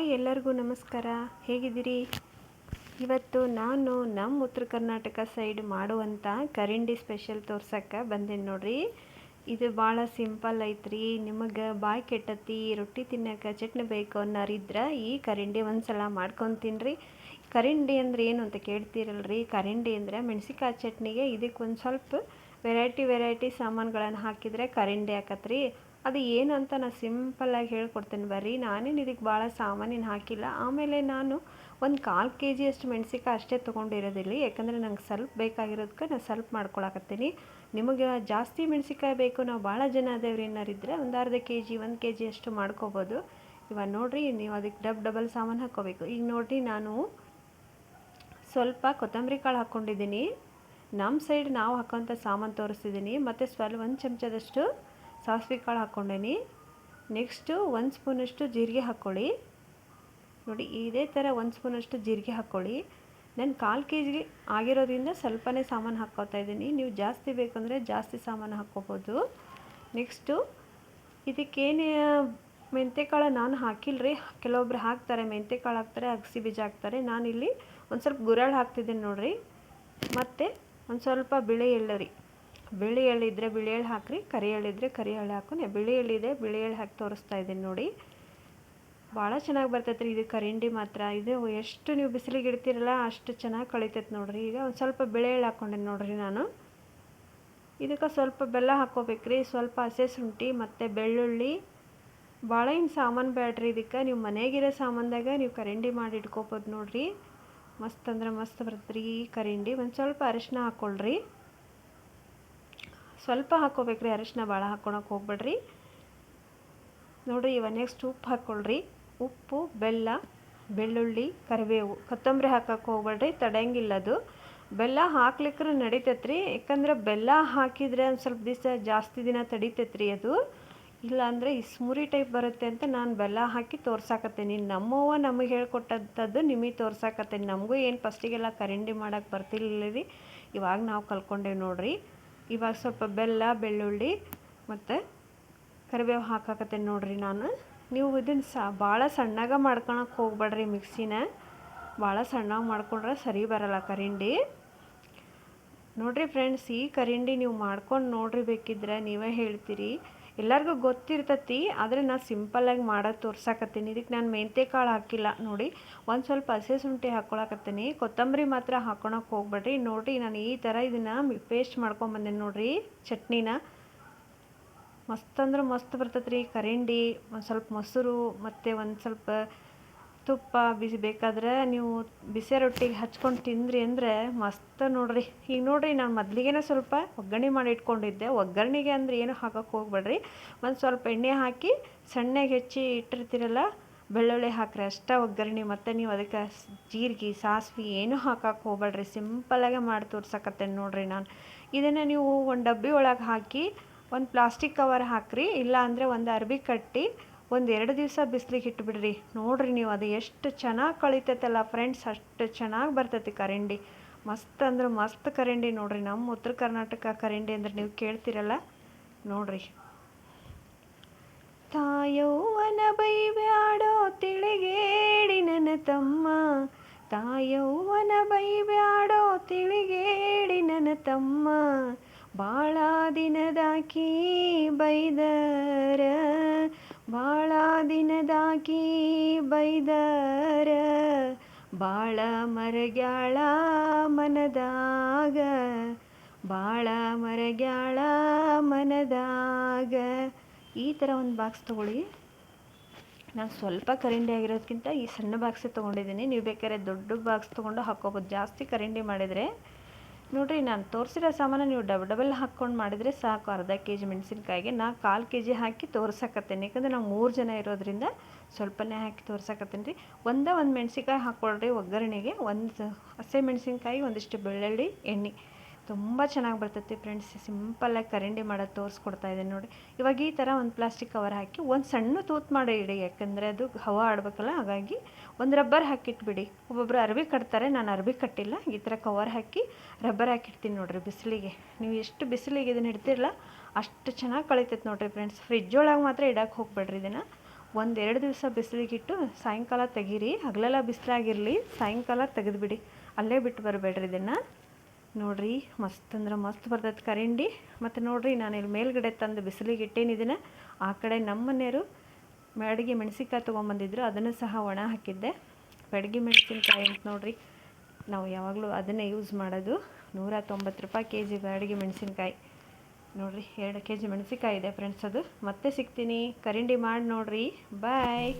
Hi ಎಲ್ಲರಿಗೂ ನಮಸ್ಕಾರ. ಹೇಗಿದ್ದೀರಿ? ಇವತ್ತು ನಾನು ನಮ್ಮ ಉತ್ತರ ಕರ್ನಾಟಕ ಸೈಡ್ ಮಾಡುವಂಥ ಕರಿಂಡಿ ಸ್ಪೆಷಲ್ ತೋರ್ಸಕ್ಕೆ ಬಂದೇನಿ ನೋಡ್ರಿ. ಇದು ಭಾಳ ಸಿಂಪಲ್ ಐತ್ರಿ. ನಿಮಗೆ ಬಾಯಿ ಕೆಟ್ಟತಿ, ರೊಟ್ಟಿ ತಿನ್ನಕ್ಕೆ ಚಟ್ನಿ ಬೇಕು ಅನ್ನೋರಿದ್ರೆ ಈ ಕರಿಂಡಿ ಒಂದ್ಸಲ ಮಾಡ್ಕೊಂಡು ತಿನ್ನಿರಿ. ಕರಿಂಡಿ ಅಂದರೆ ಏನು ಅಂತ ಕೇಳ್ತೀರಲ್ರಿ. ಕರಿಂಡಿ ಅಂದರೆ ಮೆಣಸಿಕಾಯಿ ಚಟ್ನಿಗೆ ಇದಕ್ಕೆ ಒಂದು ಸ್ವಲ್ಪ ವೆರೈಟಿ ಸಾಮಾನುಗಳನ್ನು ಹಾಕಿದರೆ ಕರಿಂಡಿ ಆಕತ್ರಿ. ಅದು ಏನು ಅಂತ ನಾನು ಸಿಂಪಲ್ಲಾಗಿ ಹೇಳ್ಕೊಡ್ತೇನೆ ಬರ್ರಿ. ನಾನೇನು ಇದಕ್ಕೆ ಭಾಳ ಸಾಮಾನೇನು ಹಾಕಿಲ್ಲ. ಆಮೇಲೆ ನಾನು ಒಂದು 1/4 kg ಅಷ್ಟು ಮೆಣಸಿಕಾಯಿ ಅಷ್ಟೇ ತೊಗೊಂಡಿರೋದಿಲ್ಲ, ಯಾಕಂದರೆ ನಂಗೆ ಸ್ವಲ್ಪ ಬೇಕಾಗಿರೋದಕ್ಕೆ ನಾನು ಸ್ವಲ್ಪ ಮಾಡ್ಕೊಳಕತ್ತೀನಿ. ನಿಮಗೆ ಜಾಸ್ತಿ ಮೆಣಸಿಕಾಯಿ ಬೇಕು, ನಾವು ಭಾಳ ಜನ ಅದೇವ್ರಿ ಏನಾರಿದ್ರೆ ಒಂದು ಅರ್ಧ kg 1 kg ಅಷ್ಟು ಮಾಡ್ಕೋಬೋದು. ಇವಾಗ ನೋಡಿರಿ, ನೀವು ಅದಕ್ಕೆ ಡಬಲ್ ಸಾಮಾನು ಹಾಕ್ಕೋಬೇಕು. ಈಗ ನೋಡಿರಿ, ನಾನು ಸ್ವಲ್ಪ ಕೊತ್ತಂಬರಿ ಕಾಳು ಹಾಕ್ಕೊಂಡಿದ್ದೀನಿ. ನಮ್ಮ ಸೈಡ್ ನಾವು ಹಾಕೋಂಥ ಸಾಮಾನು ತೋರಿಸ್ತಿದ್ದೀನಿ. ಮತ್ತು ಸ್ವಲ್ಪ 1 ಚಮಚದಷ್ಟು ಸಾಸಿವೆ ಕಾಳು ಹಾಕ್ಕೊಂಡೇನಿ. ನೆಕ್ಸ್ಟು 1 ಸ್ಪೂನಷ್ಟು ಜೀರಿಗೆ ಹಾಕ್ಕೊಳ್ಳಿ. ನೋಡಿ, ಇದೇ ಥರ 1 ಸ್ಪೂನಷ್ಟು ಜೀರಿಗೆ ಹಾಕ್ಕೊಳ್ಳಿ. ನಾನು 1/4 kg ಆಗಿರೋದ್ರಿಂದ ಸ್ವಲ್ಪನೇ ಸಾಮಾನು ಹಾಕ್ಕೋತಾ ಇದ್ದೀನಿ. ನೀವು ಜಾಸ್ತಿ ಬೇಕಂದರೆ ಜಾಸ್ತಿ ಸಾಮಾನು ಹಾಕ್ಕೋಬೋದು. ನೆಕ್ಸ್ಟು ಇದಕ್ಕೇನು ಮೆಂತ್ಯಕಾಳು ನಾನು ಹಾಕಿಲ್ಲರಿ. ಕೆಲವೊಬ್ರು ಹಾಕ್ತಾರೆ, ಮೆಂತ್ಯಕಾಳು ಹಾಕ್ತಾರೆ, ಅಗಸೆ ಬೀಜ ಹಾಕ್ತಾರೆ. ನಾನಿಲ್ಲಿ ಒಂದು ಸ್ವಲ್ಪ ಗುರೆಳ್ಳು ಹಾಕ್ತಿದ್ದೀನಿ ನೋಡಿರಿ. ಮತ್ತು ಒಂದು ಸ್ವಲ್ಪ ಬಿಳಿ ಎಳ್ಳು ರೀ. ಬಿಳಿ ಎಳ್ಳಿದ್ರೆ ಬಿಳಿ ಎಳ್ಳು ಹಾಕಿರಿ, ಕರಿ ಎಳ್ಳಿದ್ರೆ ಕರಿ ಎಳ್ಳು ಹಾಕೊಂಡು ಬಿಳಿ ಎಳ್ಳಿದೆ ಬಿಳಿ ಎಳ್ಳು ಹಾಕಿ ತೋರಿಸ್ತಾ ಇದ್ದೀನಿ ನೋಡಿ. ಭಾಳ ಚೆನ್ನಾಗಿ ಬರ್ತೈತೆ ರೀ ಇದು ಕರಿಂಡಿ ಮಾತ್ರ. ಇದು ಎಷ್ಟು ನೀವು ಬಿಸಿಲಿಗೆ ಇಡ್ತೀರಲ್ಲ ಅಷ್ಟು ಚೆನ್ನಾಗಿ ಕಳಿತೈತೆ ನೋಡಿರಿ. ಈಗ ಒಂದು ಸ್ವಲ್ಪ ಬಿಳಿ ಎಳ್ಳು ಹಾಕ್ಕೊಂಡೆ ನೋಡಿರಿ ನಾನು. ಇದಕ್ಕೆ ಸ್ವಲ್ಪ ಬೆಲ್ಲ ಹಾಕ್ಕೋಬೇಕ್ರಿ, ಸ್ವಲ್ಪ ಹಸೆ ಶುಂಠಿ ಮತ್ತು ಬೆಳ್ಳುಳ್ಳಿ. ಭಾಳ ಏನು ಸಾಮಾನು ಬೇಡ್ರಿ ಇದಕ್ಕೆ. ನೀವು ಮನೆಗಿರೋ ಸಾಮಾನ್ದಾಗ ನೀವು ಕರಿಂಡಿ ಮಾಡಿ ಇಟ್ಕೋಬೋದು ನೋಡಿರಿ. ಮಸ್ತ್ ಅಂದ್ರೆ ಮಸ್ತ್ ಬರ್ತದೆ ರೀ ಈ ಕರಿಂಡಿ. ಒಂದು ಸ್ವಲ್ಪ ಅರಿಶಿನ ಹಾಕ್ಕೊಳ್ರಿ, ಸ್ವಲ್ಪ ಹಾಕ್ಕೋಬೇಕ್ರಿ ಅರಿಶಿನ, ಭಾಳ ಹಾಕ್ಕೊಳಕ್ಕೆ ಹೋಗ್ಬೇಡ್ರಿ ನೋಡಿರಿ. ಇವಾಗ ನೆಕ್ಸ್ಟ್ ಉಪ್ಪು ಹಾಕ್ಕೊಳ್ರಿ. ಉಪ್ಪು, ಬೆಲ್ಲ, ಬೆಳ್ಳುಳ್ಳಿ, ಕರಿಬೇವು, ಕೊತ್ತಂಬರಿ ಹಾಕಕ್ಕೆ ಹೋಗ್ಬೇಡ್ರಿ, ತಡೆಯಂಗಿಲ್ಲದು. ಬೆಲ್ಲ ಹಾಕ್ಲಿಕ್ಕೆ ನಡಿತೈತ್ರಿ, ಯಾಕಂದ್ರೆ ಬೆಲ್ಲ ಹಾಕಿದರೆ ಒಂದು ಸ್ವಲ್ಪ ದಿವಸ ಜಾಸ್ತಿ ದಿನ ತಡಿತೈತ್ರಿ ಅದು. ಇಲ್ಲಾಂದರೆ ಇಸ್ಮುರಿ ಟೈಪ್ ಬರುತ್ತೆ ಅಂತ ನಾನು ಬೆಲ್ಲ ಹಾಕಿ ತೋರ್ಸಾಕತ್ತೀನಿ. ನಮ್ಮವ್ವ ನಮಗೆ ಹೇಳ್ಕೊಟ್ಟಂಥದ್ದು ನಿಮಗೆ ತೋರ್ಸಾಕತ್ತೀನಿ. ನಮಗೂ ಏನು ಫಸ್ಟಿಗೆಲ್ಲ ಕರಿಂಡಿ ಮಾಡೋಕ್ಕೆ ಬರ್ತಿರ್ಲಿಲ್ಲ ರೀ, ಇವಾಗ ನಾವು ಕಲ್ತ್ಕೊಂಡೇವೆ ನೋಡಿರಿ. ಇವಾಗ ಸ್ವಲ್ಪ ಬೆಲ್ಲ, ಬೆಳ್ಳುಳ್ಳಿ ಮತ್ತು ಕರಿಬೇವು ಹಾಕಾಕತ್ತೇನೆ ನೋಡಿರಿ ನಾನು. ನೀವು ಇದನ್ನು ಭಾಳ ಸಣ್ಣಗೆ ಮಾಡ್ಕೊಳಕ್ಕೆ ಹೋಗ್ಬೇಡ್ರಿ ಮಿಕ್ಸಿನ. ಭಾಳ ಸಣ್ಣಗೆ ಮಾಡ್ಕೊಂಡ್ರೆ ಸರಿ ಬರಲ್ಲ ಕರಿಂಡಿ ನೋಡಿರಿ ಫ್ರೆಂಡ್ಸ್. ಈ ಕರಿಂಡಿ ನೀವು ಮಾಡ್ಕೊಂಡು ನೋಡ್ರಿ, ಬೇಕಿದ್ರೆ ನೀವೇ ಹೇಳ್ತೀರಿ. ಎಲ್ಲರಿಗೂ ಗೊತ್ತಿರ್ತತಿ, ಆದರೆ ನಾನು ಸಿಂಪಲ್ಲಾಗಿ ಮಾಡೋದು ತೋರ್ಸಾಕತ್ತೀನಿ. ಇದಕ್ಕೆ ನಾನು ಮೆಂತ್ಯಕಾಳು ಹಾಕಿಲ್ಲ ನೋಡಿ. ಒಂದು ಸ್ವಲ್ಪ ಹಸೆ ಶುಂಠಿ ಹಾಕ್ಕೊಳಕತ್ತೀನಿ. ಕೊತ್ತಂಬರಿ ಮಾತ್ರ ಹಾಕ್ಕೊಳಕ್ಕೆ ಹೋಗ್ಬೇಡ್ರಿ. ನೋಡಿರಿ, ನಾನು ಈ ಥರ ಇದನ್ನು ಪೇಸ್ಟ್ ಮಾಡ್ಕೊಂಬಂದೇನಿ ನೋಡಿರಿ ಚಟ್ನಿನ. ಮಸ್ತ್ ಅಂದ್ರೆ ಮಸ್ತ್ ಬರ್ತೈತೆ ರೀ ಕರಿಂಡಿ. ಒಂದು ಸ್ವಲ್ಪ ಮೊಸರು ಮತ್ತು ಒಂದು ಸ್ವಲ್ಪ ತುಪ್ಪ ಬೇಕಾದ್ರೆ ನೀವು ಬಿಸಿ ರೊಟ್ಟಿಗೆ ಹಚ್ಕೊಂಡು ತಿಂದ್ರಿ ಅಂದರೆ ಮಸ್ತ್ ನೋಡಿರಿ. ಈಗ ನೋಡಿರಿ, ನಾನು ಮೊದಲಿಗೆ ಸ್ವಲ್ಪ ಒಗ್ಗರಣೆ ಮಾಡಿ ಇಟ್ಕೊಂಡಿದ್ದೆ. ಒಗ್ಗರಣೆಗೆ ಅಂದರೆ ಏನು ಹಾಕಕ್ಕೆ ಹೋಗ್ಬೇಡ್ರಿ. ಒಂದು ಸ್ವಲ್ಪ ಎಣ್ಣೆ ಹಾಕಿ ಸಣ್ಣಗೆ ಹೆಚ್ಚಿ ಇಟ್ಟಿರ್ತೀರಲ್ಲ, ಬೆಳ್ಳುಳ್ಳಿ ಹಾಕ್ರಿ ಅಷ್ಟೇ ಒಗ್ಗರಣೆ. ಮತ್ತು ನೀವು ಅದಕ್ಕೆ ಜೀರಿಗೆ, ಸಾಸಿವೆ ಏನೂ ಹಾಕಕ್ಕೆ ಹೋಗ್ಬೇಡ್ರಿ. ಸಿಂಪಲ್ಲಾಗೆ ಮಾಡಿ ತೋರ್ಸಕತ್ತೇನೆ ನೋಡಿರಿ ನಾನು. ಇದನ್ನು ನೀವು ಒಂದು ಡಬ್ಬಿ ಒಳಗೆ ಹಾಕಿ ಒಂದು ಪ್ಲಾಸ್ಟಿಕ್ ಕವರ್ ಹಾಕ್ರಿ, ಇಲ್ಲ ಅಂದರೆ ಒಂದು ಅರ್ಬಿ ಕಟ್ಟಿ ಒಂದು 2 ದಿವಸ ಬಿಸಿಲಿಗೆ ಇಟ್ಬಿಡ್ರಿ. ನೋಡಿರಿ ನೀವು, ಅದು ಎಷ್ಟು ಚೆನ್ನಾಗಿ ಕಳಿತೈತಲ್ಲ ಫ್ರೆಂಡ್ಸ್, ಅಷ್ಟು ಚೆನ್ನಾಗಿ ಬರ್ತೈತಿ ಕರಿಂಡಿ. ಮಸ್ತ್ ಅಂದ್ರೆ ಮಸ್ತ್ ಕರಿಂಡಿ ನೋಡಿರಿ. ನಮ್ಮ ಉತ್ತರ ಕರ್ನಾಟಕ ಕರಿಂಡಿ ಅಂದ್ರೆ ನೀವು ಕೇಳ್ತಿರಲ್ಲ ನೋಡಿರಿ. ತಾಯವ್ವನ ಬೈಬ್ಯಾಡೋ ತಿಳಿಗೇಡಿ ನನ್ನ ತಮ್ಮ, ತಾಯವ್ವನ ಬೈಬ್ಯಾಡೋ ತಿಳಿಗೇಡಿ ನನ್ನ ತಮ್ಮ, ಭಾಳ ದಿನದಾಕಿ ಬೈದರ, ಭಾಳ ದಿನದಾಕಿ ಬೈದರ, ಭಾಳ ಮರಗ್ಯಾಳ ಮನದಾಗ, ಭಾಳ ಮರಗ್ಯಾಳ ಮನದಾಗ. ಈ ಥರ ಒಂದು ಬಾಕ್ಸ್ ತೊಗೊಳ್ಳಿ. ನಾನು ಸ್ವಲ್ಪ ಕರಿಂಡಿ ಆಗಿರೋದಕ್ಕಿಂತ ಈ ಸಣ್ಣ ಬಾಕ್ಸೇ ತೊಗೊಂಡಿದ್ದೀನಿ. ನೀವು ಬೇಕಾದ್ರೆ ದೊಡ್ಡ ಬಾಕ್ಸ್ ತೊಗೊಂಡು ಹಾಕ್ಕೋಬೋದು. ಜಾಸ್ತಿ ಕರಿಂಡಿ ಮಾಡಿದರೆ ನೋಡಿರಿ, ನಾನು ತೋರಿಸಿರೋ ಸಾಮಾನು ನೀವು ಡಬಲ್ ಹಾಕ್ಕೊಂಡು ಮಾಡಿದರೆ ಸಾಕು. ಅರ್ಧ kg ಮೆಣಸಿನ್ಕಾಯಿಗೆ ನಾ 1/4 kg ಹಾಕಿ ತೋರ್ಸಕತ್ತೇನೆ, ಯಾಕಂದರೆ ನಾವು 3 ಜನ ಇರೋದ್ರಿಂದ ಸ್ವಲ್ಪನೇ ಹಾಕಿ ತೋರ್ಸಕತ್ತೇನೆ ರೀ. ಒಂದು ಮೆಣಸಿನ್ಕಾಯಿ ಹಾಕ್ಕೊಳ್ರಿ ಒಗ್ಗರಣೆಗೆ. ಒಂದು ಹಸಿ ಮೆಣಸಿನ್ಕಾಯಿ, ಒಂದಿಷ್ಟು ಬೆಳ್ಳುಳ್ಳಿ, ಎಣ್ಣೆ. ತುಂಬ ಚೆನ್ನಾಗಿ ಬರ್ತೈತಿ ಫ್ರೆಂಡ್ಸ್. ಸಿಂಪಲ್ಲಾಗಿ ಕರಿಂಡಿ ಮಾಡೋದು ತೋರಿಸ್ಕೊಡ್ತಾ ಇದ್ದೀನಿ ನೋಡಿ. ಇವಾಗ ಈ ಥರ ಒಂದು ಪ್ಲಾಸ್ಟಿಕ್ ಕವರ್ ಹಾಕಿ ಒಂದು ಸಣ್ಣ ತೂತು ಮಾಡಿ ಇಡಿ, ಯಾಕಂದರೆ ಅದು ಹವಾ ಆಡಬೇಕಲ್ಲ, ಹಾಗಾಗಿ ಒಂದು ರಬ್ಬರ್ ಹಾಕಿಟ್ಬಿಡಿ. ಒಬ್ಬೊಬ್ಬರು ಅರ್ಬಿ ಕಟ್ತಾರೆ, ನಾನು ಅರ್ಬಿ ಕಟ್ಟಿಲ್ಲ. ಈ ಥರ ಕವರ್ ಹಾಕಿ ರಬ್ಬರ್ ಹಾಕಿಡ್ತೀನಿ ನೋಡಿರಿ ಬಿಸಿಲಿಗೆ. ನೀವು ಎಷ್ಟು ಬಿಸಿಲಿಗೆ ಇದನ್ನು ಇಡ್ತಿರಲ್ಲ ಅಷ್ಟು ಚೆನ್ನಾಗಿ ಕಳಿತೈತೆ ನೋಡಿರಿ ಫ್ರೆಂಡ್ಸ್. ಫ್ರಿಜ್ ಒಳಗೆ ಮಾತ್ರ ಇಡಕ್ಕೆ ಹೋಗ್ಬೇಡ್ರಿ ಇದನ್ನು. ಒಂದೆರಡು ದಿವಸ ಬಿಸಿಲಿಗಿಟ್ಟು ಸಾಯಂಕಾಲ ತೆಗೀರಿ. ಹಗಲೆಲ್ಲ ಬಿಸಿಲಾಗಿರಲಿ, ಸಾಯಂಕಾಲ ತೆಗೆದುಬಿಡಿ, ಅಲ್ಲೇ ಬಿಟ್ಟು ಬರಬೇಡ್ರಿ ಇದನ್ನು. ನೋಡಿರಿ ಮಸ್ತ್ ಅಂದ್ರೆ ಮಸ್ತ್ ಬರ್ತೈತೆ ಕರಿಂಡಿ. ಮತ್ತು ನೋಡಿರಿ ನಾನು ಇಲ್ಲಿ ಮೇಲ್ಗಡೆ ತಂದು ಬಿಸಿಲಿಗೆ ಇಟ್ಟೇನಿ ಇದನ್ನು. ಆ ಕಡೆ ನಮ್ಮ ಮನೆಯವರು ಬ್ಯಾಡಗಿ ಮೆಣಸಿನ್ಕಾಯಿ ತೊಗೊಂಬಂದಿದ್ರು, ಅದನ್ನು ಸಹ ಒಣ ಹಾಕಿದ್ದೆ. ಬ್ಯಾಡಗಿ ಮೆಣಸಿನ್ಕಾಯಿ ಅಂತ ನೋಡಿರಿ, ನಾವು ಯಾವಾಗಲೂ ಅದನ್ನೇ ಯೂಸ್ ಮಾಡೋದು. 190 ರೂಪಾಯಿ ಕೆಜಿ ಬ್ಯಾಡಗಿ ಮೆಣಸಿನ್ಕಾಯಿ. ನೋಡಿರಿ 2 ಕೆಜಿ ಮೆಣಸಿನ್ಕಾಯಿ ಇದೆ ಫ್ರೆಂಡ್ಸ್. ಅದು ಮತ್ತೆ ಸಿಗ್ತೀನಿ, ಕರಿಂಡಿ ಮಾಡಿ ನೋಡಿರಿ. ಬಾಯ್.